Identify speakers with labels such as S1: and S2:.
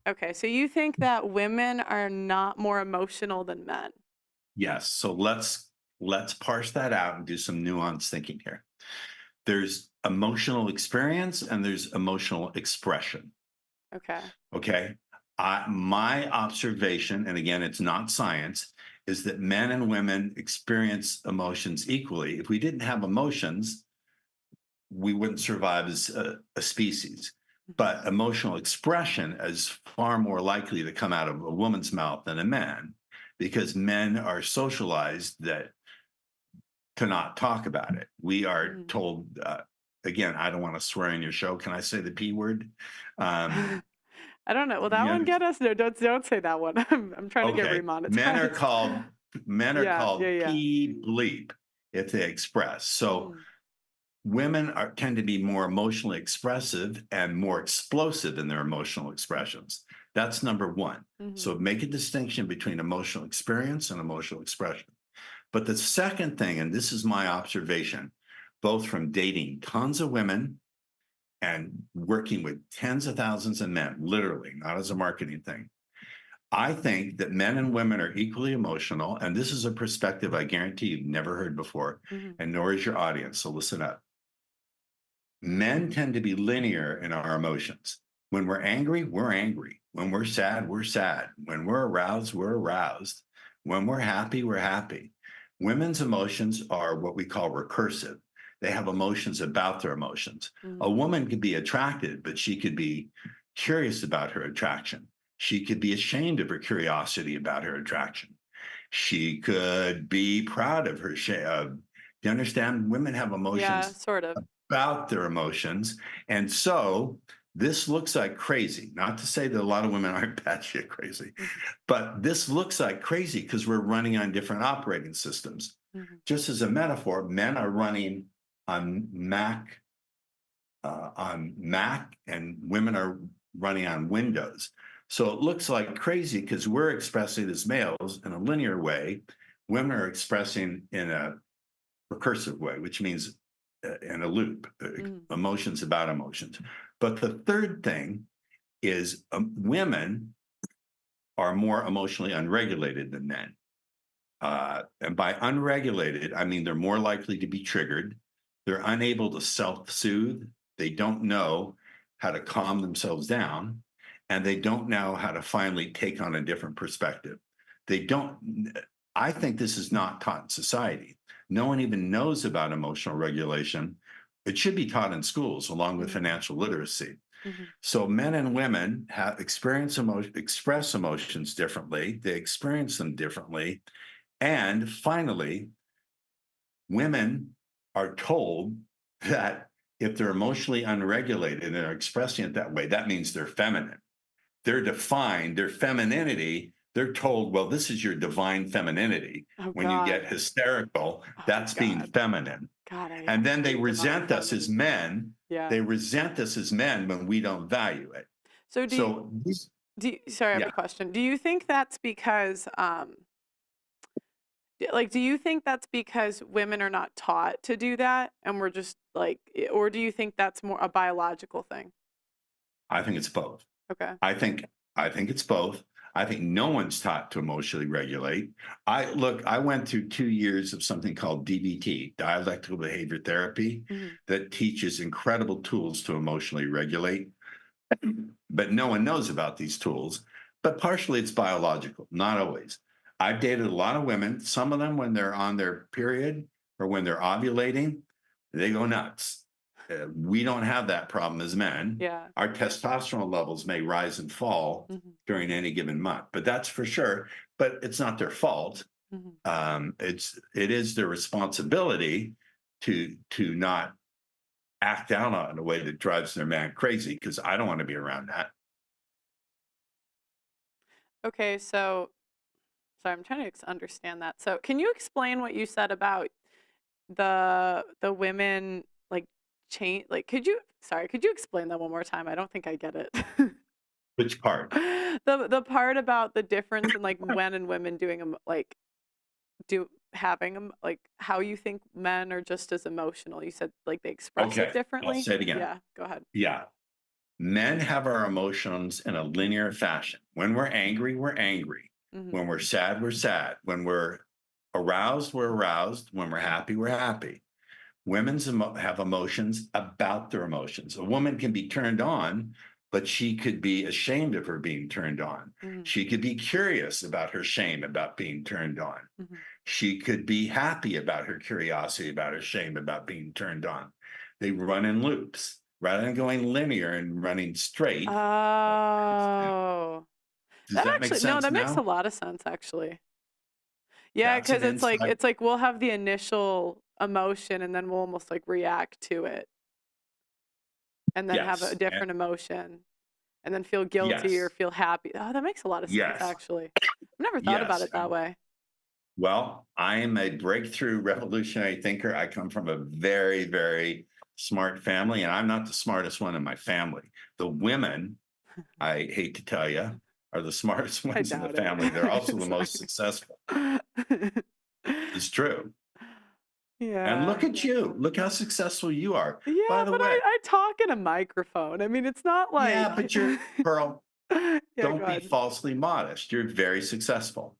S1: Okay, so you think that women are not more emotional than men?
S2: Yes. So let's parse that out and do some nuanced thinking here. There's emotional experience and there's emotional expression.
S1: Okay.
S2: Okay. My observation, and again, it's not science, is that men and women experience emotions equally. If we didn't have emotions, we wouldn't survive as a species.
S1: Mhm.
S2: But emotional expression is far more likely to come out of a woman's mouth than a man, because men are socialized that to not talk about it. We are
S1: Mhm.
S2: told, again, I don't want to swear in your show. Can I say the P word? Um,
S1: I don't know. Will that
S2: you
S1: one
S2: under-
S1: get us? No, don't say that one. I'm trying to get
S2: okay.
S1: remonetized.
S2: Men are
S1: Yeah, yeah,
S2: called
S1: yeah.
S2: P bleep if they express. So
S1: Mm,
S2: women tend to be more emotionally expressive and more explosive in their emotional expressions. That's number one.
S1: mhm,
S2: So make a distinction between emotional experience and emotional expression. But the second thing, and this is my observation, both from dating tons of women and working with tens of thousands of men, literally, not as a marketing thing. I think that men and women are equally emotional. And this is a perspective I guarantee you've never heard before,
S1: mhm.
S2: and nor is your audience. So listen up. Men tend to be linear in our emotions. When we're angry, we're angry. When we're sad, we're sad. When we're aroused, we're aroused. When we're happy, we're happy. Women's emotions are what we call recursive. They have emotions about their emotions. A
S1: Mhm.
S2: woman could be attracted, but she could be curious about her attraction. She could be ashamed of her curiosity about her attraction. She could be proud of her shame. You understand? Women have
S1: Yeah,
S2: emotions
S1: sort of.
S2: about their emotions. And so this looks like crazy. Not to say that a lot of women aren't batshit crazy,
S1: Mhm,
S2: but this looks like crazy because we're running on different operating systems.
S1: mhm,
S2: Just as a metaphor, men are running on Mac, and women are running on Windows. So it looks like crazy because we're expressing as males in a linear way. Women are expressing in a recursive way, which means in a loop,
S1: mhm.
S2: emotions about emotions. But the third thing is women are more emotionally unregulated than men. And by unregulated, I mean they're more likely to be triggered. They're unable to self soothe. They don't know how to calm themselves down. And they don't know how to finally take on a different perspective. They don't, I think this is not taught in society. No one even knows about emotional regulation. It should be taught in schools along with
S1: Mhm,
S2: financial literacy.
S1: mhm.
S2: So men and women have express emotions differently. They experience them differently, and finally, women are told that if they're emotionally unregulated and are expressing it that way, that means they're feminine. They're defined, their femininity, they're told, well, this is your divine femininity.
S1: Oh
S2: When you
S1: God.
S2: get hysterical,
S1: Oh
S2: that's being
S1: God.
S2: feminine.
S1: God, I
S2: And then they
S1: hate divine
S2: resent us as
S1: feminine.
S2: men.
S1: Yeah.
S2: They resent us as men when we don't value it.
S1: So
S2: So,
S1: sorry, I have
S2: yeah,
S1: a question. Do you think that's because like, do you think that's because women are not taught to do that and we're just like, or do you think that's more a biological thing?
S2: I think it's both.
S1: Okay.
S2: I think I think it's both. I think no one's taught to emotionally regulate. I went through 2 years of something called DBT, dialectical behavior therapy,
S1: Mhm.
S2: that teaches incredible tools to emotionally regulate, but no one knows about these tools. But partially it's biological, not always. I've dated a lot of women, some of them when they're on their period or when they're ovulating, they go nuts. We don't have that problem as men.
S1: Yeah.
S2: Our testosterone levels may rise and fall
S1: Mhm.
S2: during any given month, but that's for sure. But it's not their fault.
S1: Mhm.
S2: It is their responsibility to not act out on it in a way that drives their man crazy, because I don't want to be around that.
S1: Okay, so sorry, I'm trying to understand that. So, can you explain what you said about the women like change like could you explain that one more time? I don't think I get it.
S2: Which part?
S1: The part about the difference in like men and women doing like do having like how you think men are just as emotional. You said like they express it
S2: Okay, I'll
S1: differently?
S2: say it again.
S1: Yeah, go ahead.
S2: Yeah. Men have our emotions in a linear fashion. When we're angry, we're angry.
S1: Mhm.
S2: When we're sad, we're sad. When we're aroused, we're aroused. When we're happy, we're happy. Have emotions about their emotions. A woman can be turned on, but she could be ashamed of her being turned on.
S1: Mhm.
S2: She could be curious about her shame about being turned on.
S1: Mhm.
S2: She could be happy about her curiosity, about her shame about being turned on. They run in loops rather than going linear and running straight.
S1: Oh.
S2: Does
S1: That
S2: that make
S1: actually no,
S2: sense
S1: that makes a
S2: now?
S1: lot of sense, actually. Yeah,
S2: That's
S1: because
S2: an inside.
S1: it's like we'll have the initial emotion, and then we'll almost, like, react to it, and then have a
S2: Yes.
S1: different emotion, and then feel guilty or
S2: Yes.
S1: feel happy. Oh, that makes a lot of sense,
S2: Yes.
S1: actually. I've never thought about
S2: Yes.
S1: it that way.
S2: Well, I am a breakthrough revolutionary thinker. I come from a very, very smart family, and I'm not the smartest one in my family. The women, I hate to tell you, are the smartest
S1: I
S2: ones in the
S1: doubt it.
S2: family. They're also the
S1: It's
S2: most
S1: like
S2: successful. It's true. And look
S1: Yeah.
S2: at you. Look how successful you are. By
S1: Yeah,
S2: the
S1: but
S2: way,
S1: I talk in a microphone. I mean, it's not
S2: yeah,
S1: like
S2: but you're, Pearl,
S1: Yeah, go
S2: don't be
S1: ahead.
S2: falsely modest. You're very successful.